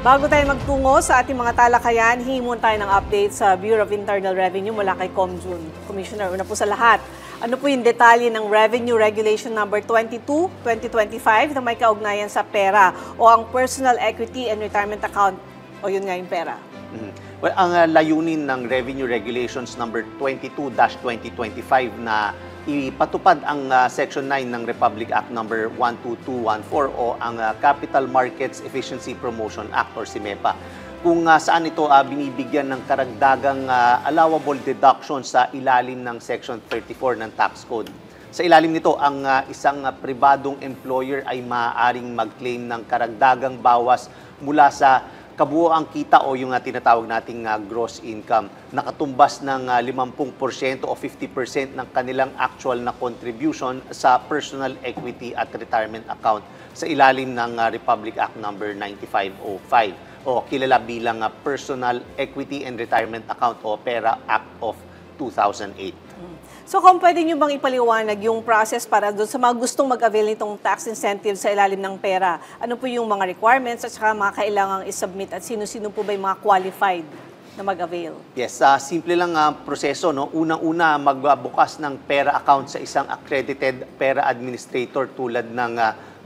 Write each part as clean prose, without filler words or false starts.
Bago tayo magtungo sa ating mga talakayan, hingi muna tayo ng update sa Bureau of Internal Revenue mula kay Comjun. Commissioner, una po sa lahat, ano po yung detalye ng Revenue Regulation Number 22-2025 na may kaugnayan sa pera o ang Personal Equity and Retirement Account o yun nga yung pera? Well, ang layunin ng Revenue Regulations Number 22-2025 na ipatupad ang Section 9 ng Republic Act Number 12214 o ang Capital Markets Efficiency Promotion Act or CMEPA, kung saan ito binibigyan ng karagdagang allowable deduction sa ilalim ng Section 34 ng Tax Code. Sa ilalim nito, ang isang pribadong employer ay maaaring mag-claim ng karagdagang bawas mula sa kabuoang kita o yung tinatawag nating gross income, nakatumbas ng 50% o 50% ng kanilang actual na contribution sa personal equity at retirement account sa ilalim ng Republic Act Number 9505 o kilala bilang Personal Equity and Retirement Account o PERA Act of 2008. So kung pwede nyo bang ipaliwanag yung process para doon sa mga gustong mag-avail nitong tax incentive sa ilalim ng pera? Ano po yung mga requirements at saka mga kailangang isubmit at sino-sino po ba yung mga qualified na mag-avail? Yes, simple lang proseso. No? Unang-una, magbukas ng pera account sa isang accredited pera administrator tulad ng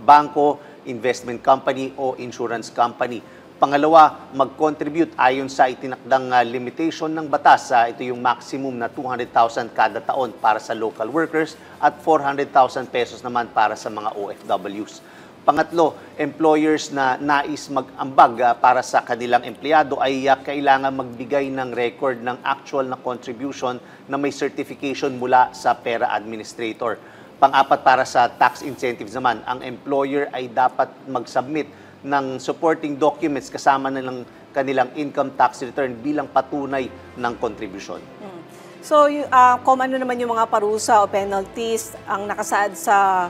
bangko, investment company o insurance company. Pangalawa, mag-contribute ayon sa itinakdang limitation ng batas. Ito yung maximum na 200,000 kada taon para sa local workers at 400,000 pesos naman para sa mga OFWs. Pangatlo, employers na nais mag-ambag para sa kanilang empleyado ay kailangan magbigay ng record ng actual na contribution na may certification mula sa pera administrator. Pang-apat, para sa tax incentives naman, ang employer ay dapat mag-submit ng supporting documents kasama ng kanilang income tax return bilang patunay ng contribution. So, kung ano naman yung mga parusa o penalties ang nakasaad sa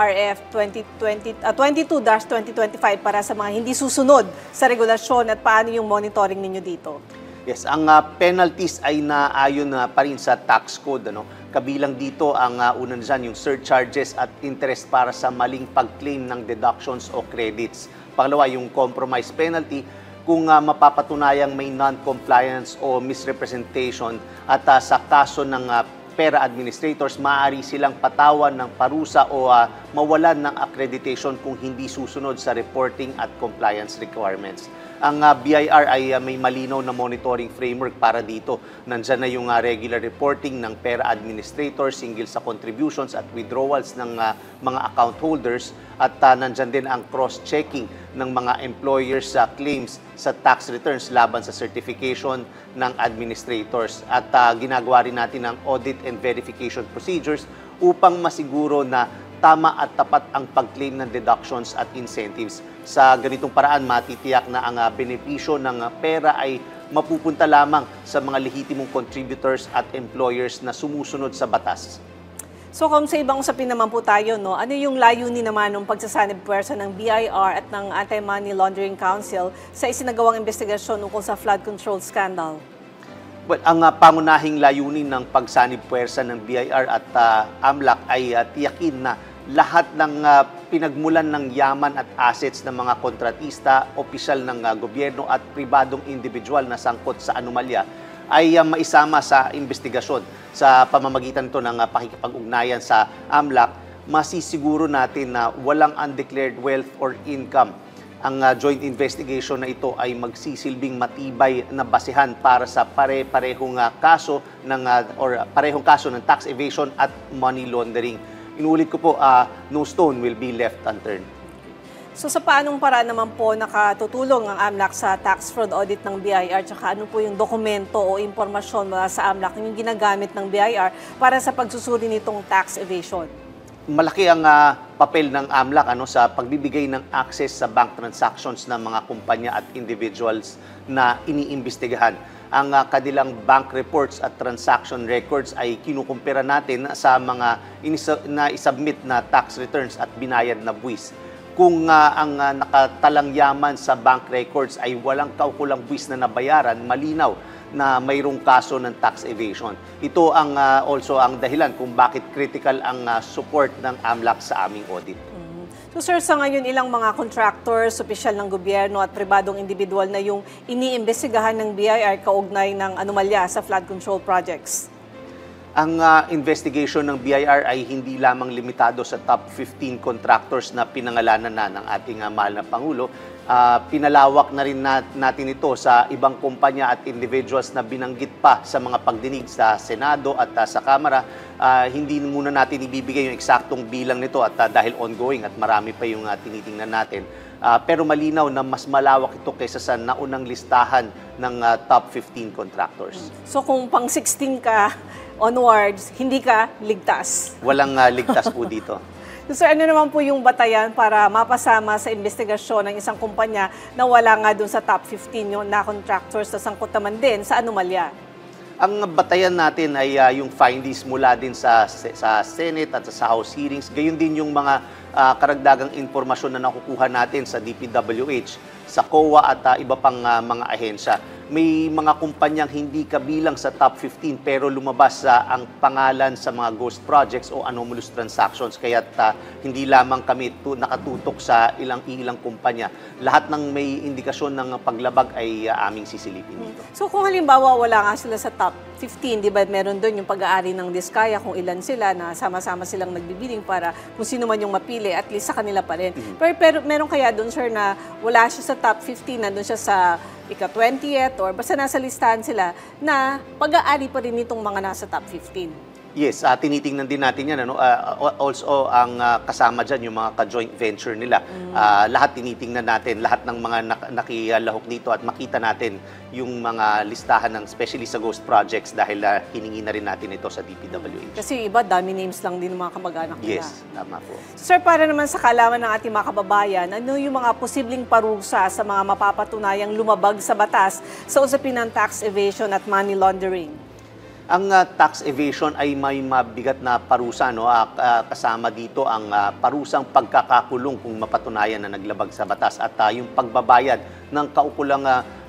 RF 22-2025 para sa mga hindi susunod sa regulasyon at paano yung monitoring ninyo dito? Yes, ang penalties ay naayon pa rin sa tax code. Kabilang dito ang unang dyan, yung surcharges at interest para sa maling pag-claim ng deductions o credits. Pangalawa, yung compromise penalty kung mapapatunayang may non-compliance o misrepresentation at sa kaso ng pera administrators, maaari silang patawan ng parusa o mawalan ng accreditation kung hindi susunod sa reporting at compliance requirements. Ang BIR ay may malinaw na monitoring framework para dito. Nandyan na yung regular reporting ng pera administrators, single sa contributions at withdrawals ng mga account holders at nandyan din ang cross-checking ng mga employers sa claims sa tax returns laban sa certification ng administrators. At ginagawa rin natin ang audit and verification procedures upang masiguro na tama at tapat ang pag-claim ng deductions at incentives. Sa ganitong paraan, matitiyak na ang benepisyo ng pera ay mapupunta lamang sa mga lehitimong contributors at employers na sumusunod sa batas. So kung sa ibang usapin naman po tayo, ano yung layunin naman ng pagsasanib puwersa ng BIR at ng Anti-Money Laundering Council sa isinagawang investigasyon ukol sa flood control scandal? Well, ang pangunahing layunin ng pagsanib puwersa ng BIR at AMLAC ay tiyakin na lahat ng pinagmulan ng yaman at assets ng mga kontratista, opisyal ng gobyerno at pribadong individual na sangkot sa anomalya ay maisama sa investigasyon. Sa pamamagitan ito ng pakikipag-ugnayan sa AMLAC, masisiguro natin na walang undeclared wealth or income. Ang joint investigation na ito ay magsisilbing matibay na basehan para sa parehong kaso ng tax evasion at money laundering. Inulit ko po, no stone will be left unturned. So sa paanong paraan naman po nakatutulong ang AMLAC sa tax fraud audit ng BIR, tsaka ano po yung dokumento o impormasyon mula sa AMLAC yung ginagamit ng BIR para sa pagsusuri nitong tax evasion? Malaki ang papel ng AMLAC sa pagbibigay ng access sa bank transactions ng mga kumpanya at individuals na iniimbestigahan. Ang kanilang bank reports at transaction records ay kinukumpira natin sa mga isubmit na tax returns at binayad na buwis. Kung ang nakatalang yaman sa bank records ay walang kaukulang buwis na nabayaran, malinaw na mayroong kaso ng tax evasion. Ito ang also ang dahilan kung bakit critical ang support ng AMLAC sa aming audit. So sir, sa ngayon ilang mga contractors, opisyal ng gobyerno at pribadong individual na yung iniimbestigahan ng BIR kaugnay ng anomalya sa flood control projects? Ang investigation ng BIR ay hindi lamang limitado sa top 15 contractors na pinangalanan na ng ating mahal na Pangulo. Pinalawak na rin natin ito sa ibang kumpanya at individuals na binanggit pa sa mga pagdinig sa Senado at sa Kamara. Hindi muna natin ibibigay yung eksaktong bilang nito at dahil ongoing at marami pa yung tinitingnan natin. Pero malinaw na mas malawak ito kaysa sa naunang listahan ng top 15 contractors. So kung pang 16 ka onwards, hindi ka ligtas? Walang ligtas po dito. So, sir, ano naman po yung batayan para mapasama sa investigasyon ng isang kumpanya na wala nga dun sa top 15 yung na contractors na sangkot naman din sa anomalya? Ang batayan natin ay yung findings mula din sa Senate at sa House hearings. Gayon din yung mga karagdagang impormasyon na nakukuha natin sa DPWH, sa COA at iba pang mga ahensya. May mga kumpanyang hindi kabilang sa top 15 pero lumabas ang pangalan sa mga ghost projects o anomalous transactions. Kaya hindi lamang kami nakatutok sa ilang kumpanya. Lahat ng may indikasyon ng paglabag ay aming sisilipin dito. So kung halimbawa wala nga sila sa top 15, di ba meron doon yung pag-aari ng Diskaya kung ilan sila na sama-sama silang nagbibidding para kung sino man yung mapili, at least sa kanila pa rin. Pero meron kaya doon, sir, na wala siya sa top 15, nandun siya sa ika-20th or basta nasa listahan sila na pag-aari pa rin itong mga nasa top 15. Yes, tinitingnan din natin yan. Also, ang kasama dyan, yung mga ka-joint venture nila. Lahat tinitingnan natin, lahat ng mga nakilahok dito at makita natin yung mga listahan ng especially sa ghost projects dahil hiningi na rin natin ito sa DPWH. Kasi iba, dami names lang din ng mga kamag-anak nila. Yes, tama po. Sir, para naman sa kaalaman ng ating mga kababayan, ano yung mga posibleng parusa sa mga mapapatunayang lumabag sa batas sa usapin ng tax evasion at money laundering? Ang tax evasion ay may mabigat na parusa, no? Kasama dito ang parusang pagkakakulong kung mapatunayan na naglabag sa batas at yung pagbabayad ng kaukulang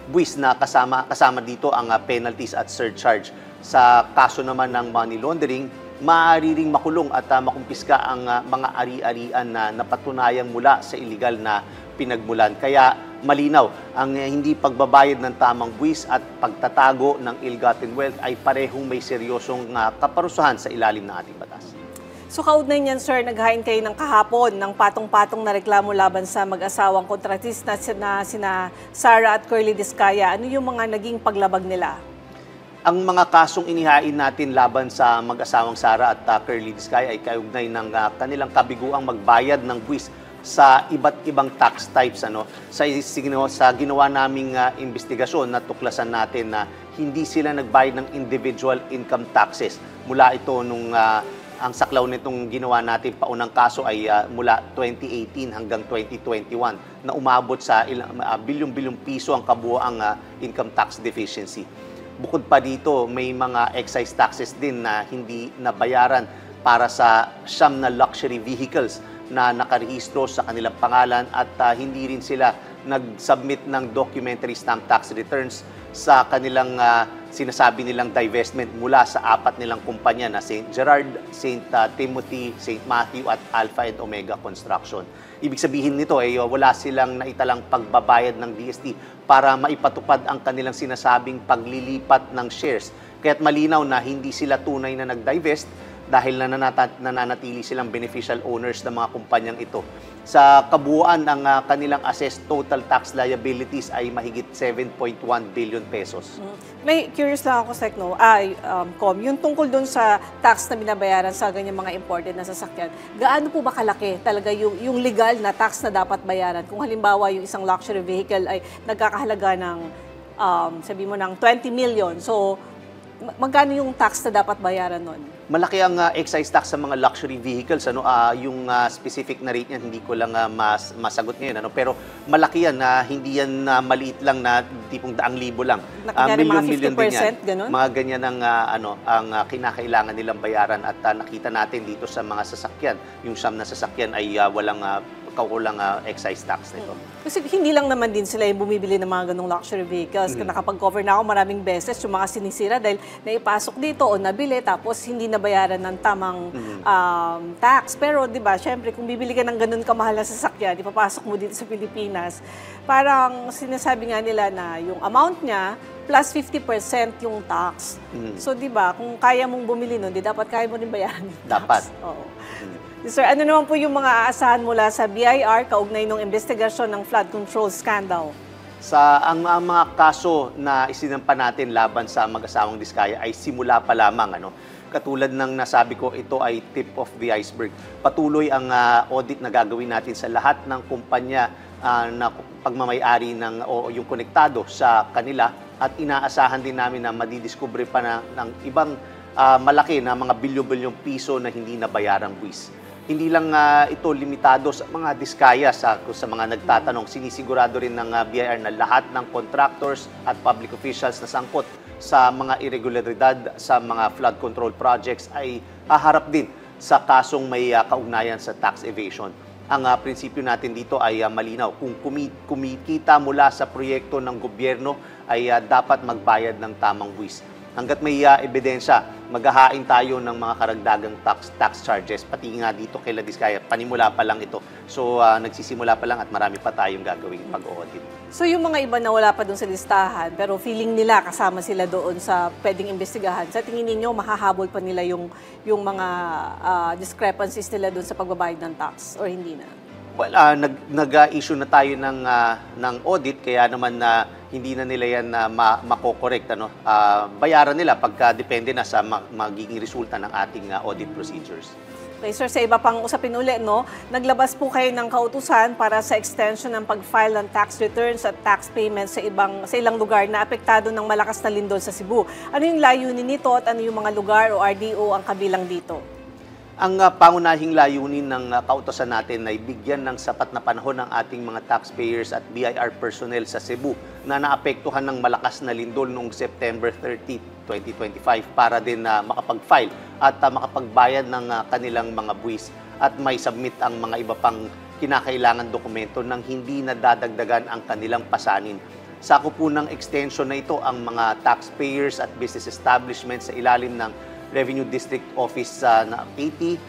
buwis na kasama dito ang penalties at surcharge. Sa kaso naman ng money laundering, maaari ring makulong at makumpiska ang mga ari-arian na napatunayang mula sa iligal na pinagmulan. Kaya malinaw, ang hindi pagbabayad ng tamang buwis at pagtatago ng ill-gotten wealth ay parehong may seryosong kaparusahan sa ilalim ng ating batas. So kaugnay niyan, sir, naghain kayo ng kahapon ng patong-patong na reklamo laban sa mag-asawang kontratista na sina Sara at Curly Diskaya. Ano yung mga naging paglabag nila? Ang mga kasong inihain natin laban sa mag-asawang Sara at Curly Diskaya ay kaugnay ng kanilang kabiguang magbayad ng buwis sa iba't ibang tax types. Sa ginawa naming investigasyon, natuklasan natin na hindi sila nagbayad ng individual income taxes. Mula ito nung ang saklaw nitong ginawa natin paunang kaso ay mula 2018 hanggang 2021 na umabot sa bilyong-bilyong piso ang kabuoang income tax deficiency. Bukod pa dito, may mga excise taxes din na hindi nabayaran para sa siyam na luxury vehicles na nakarehistro sa kanilang pangalan at hindi rin sila nag-submit ng documentary stamp tax returns sa kanilang sinasabi nilang divestment mula sa apat nilang kumpanya na St. Gerard, St. Timothy, St. Matthew at Alpha and Omega Construction. Ibig sabihin nito ay wala silang naitalang pagbabayad ng DST para maipatupad ang kanilang sinasabing paglilipat ng shares. Kaya't malinaw na hindi sila tunay na nag-divest dahil nananatili silang beneficial owners ng mga kumpanyang ito. Sa kabuuan, ang kanilang assessed total tax liabilities ay mahigit 7.1 billion pesos. May curious lang ako, Sek, yung tungkol dun sa tax na binabayaran sa ganyan mga imported na sasakyan, gaano po ba kalaki talaga yung legal na tax na dapat bayaran? Kung halimbawa yung isang luxury vehicle ay nagkakahalaga ng, sabi mo, ng 20 million. So, magkano yung tax na dapat bayaran nun? Malaki ang excise tax sa mga luxury vehicles. Yung specific na rate niyan, hindi ko lang masagot ngayon. Pero malaki yan, hindi yan maliit lang na tipong daang libo lang. Milyon-milyon din yan. Ganun? Mga ganyan ang kinakailangan nilang bayaran at nakita natin dito sa mga sasakyan. Yung siyam na sasakyan ay walang kaukulang excise tax nito. Kasi hindi lang naman din sila yung bumibili ng mga ganong luxury vehicles. Nakapag-cover na ako maraming beses yung mga sinisira dahil naipasok dito o nabili tapos hindi nabayaran ng tamang tax. Pero di ba, syempre kung bibili ka ng ganun kamahal na sasakyan, ipapasok mo dito sa Pilipinas, parang sinasabi nga nila na yung amount niya plus 50% yung tax. So, di ba, kung kaya mong bumili nun, di dapat kaya mo rin bayaran yung tax. Dapat. Oo. Sir, ano naman po yung mga aasahan mula sa BIR kaugnay ng investigasyon ng flood control scandal? Ang mga kaso na isinampa natin laban sa mag-asawang Diskaya ay simula pa lamang. Katulad ng nasabi ko, ito ay tip of the iceberg. Patuloy ang audit na gagawin natin sa lahat ng kumpanya na pagmamayari o yung konektado sa kanila, at inaasahan din namin na madidiscover pa ng ibang malaki na mga bilyon-bilyong piso na hindi nabayarang buwis. Hindi lang ito limitado sa mga Diskaya, sa mga nagtatanong. Sinisigurado rin ng BIR na lahat ng contractors at public officials na sangkot sa mga irregularidad sa mga flood control projects ay haharap din sa kasong may kaugnayan sa tax evasion. Ang prinsipyo natin dito ay malinaw. Kung kumikita mula sa proyekto ng gobyerno, ay dapat magbayad ng tamang buwis. Hanggat may ebidensya, maghahain tayo ng mga karagdagang tax charges. Pati nga dito kay Diskaya, panimula pa lang ito. So, nagsisimula pa lang at marami pa tayong gagawing pag-audit. So, yung mga iba na wala pa doon sa listahan, pero feeling nila kasama sila doon sa pwedeng investigahan, sa tingin ninyo, mahahabol pa nila yung mga discrepancies nila doon sa pagbabayad ng tax or hindi na? Well, nag-issue na tayo ng audit, kaya naman hindi na nila yan makokorekt. Bayaran nila pagka depende na sa magiging resulta ng ating audit procedures. Okay, sir, sa iba pang usapin uli, naglabas po kayo ng kautusan para sa extension ng pag-file ng tax returns at tax payments sa ilang lugar na apektado ng malakas na lindol sa Cebu. Ano yung layunin nito at ano yung mga lugar o RDO ang kabilang dito? Ang pangunahing layunin ng kautosan natin ay bigyan ng sapat na panahon ng ating mga taxpayers at BIR personnel sa Cebu na naapektuhan ng malakas na lindol noong September 30, 2025 para din makapag-file at makapagbayad ng kanilang mga buwis at may submit ang mga iba pang kinakailangan dokumento nang hindi nadadagdagan ang kanilang pasanin. Sako po ng extension na ito ang mga taxpayers at business establishments sa ilalim ng Revenue District Office na 80,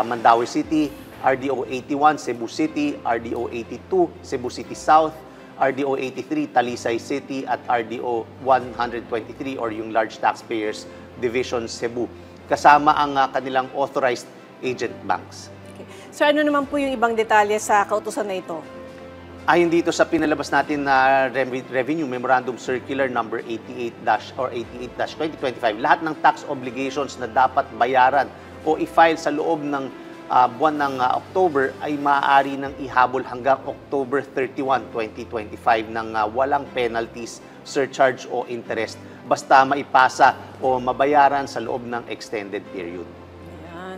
Mandaue City, RDO 81, Cebu City, RDO 82, Cebu City South, RDO 83, Talisay City, at RDO 123 or yung Large Taxpayers Division Cebu. Kasama ang kanilang authorized agent banks. Okay. Sir, ano naman po yung ibang detalye sa kautusan na ito? Ayon dito sa pinalabas natin na Revenue Memorandum Circular number 88-2025, lahat ng tax obligations na dapat bayaran o i-file sa loob ng buwan ng October ay maaari nang ihabol hanggang October 31, 2025 ng walang penalties, surcharge o interest basta maipasa o mabayaran sa loob ng extended period.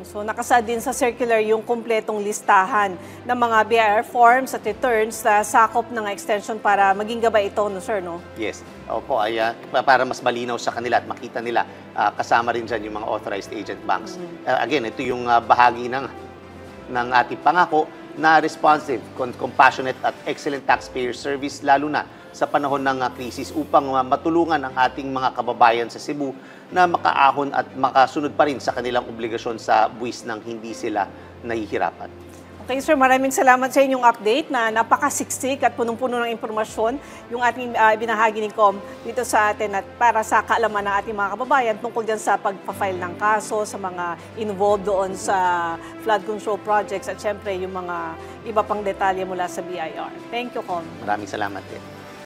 So, nakasaad din sa circular yung kumpletong listahan ng mga BIR forms at returns na sakop ng extension para maging gabay ito, sir, no? Yes. Opo, para mas malinaw sa kanila at makita nila, kasama rin dyan yung mga authorized agent banks. Again, ito yung bahagi ng ating pangako na responsive, compassionate at excellent taxpayer service, lalo na sa panahon ng krisis upang matulungan ang ating mga kababayan sa Cebu na makaahon at makasunod pa rin sa kanilang obligasyon sa buwis nang hindi sila nahihirapan. Okay, sir, maraming salamat sa inyong update na napakasiksik at punong-puno ng impormasyon yung ating binahagi ni Com dito sa atin at para sa kaalaman ng ating mga kababayan tungkol dyan sa pagpa-file ng kaso, sa mga involved doon sa flood control projects at syempre yung mga iba pang detalye mula sa BIR. Thank you, Com. Maraming salamat din.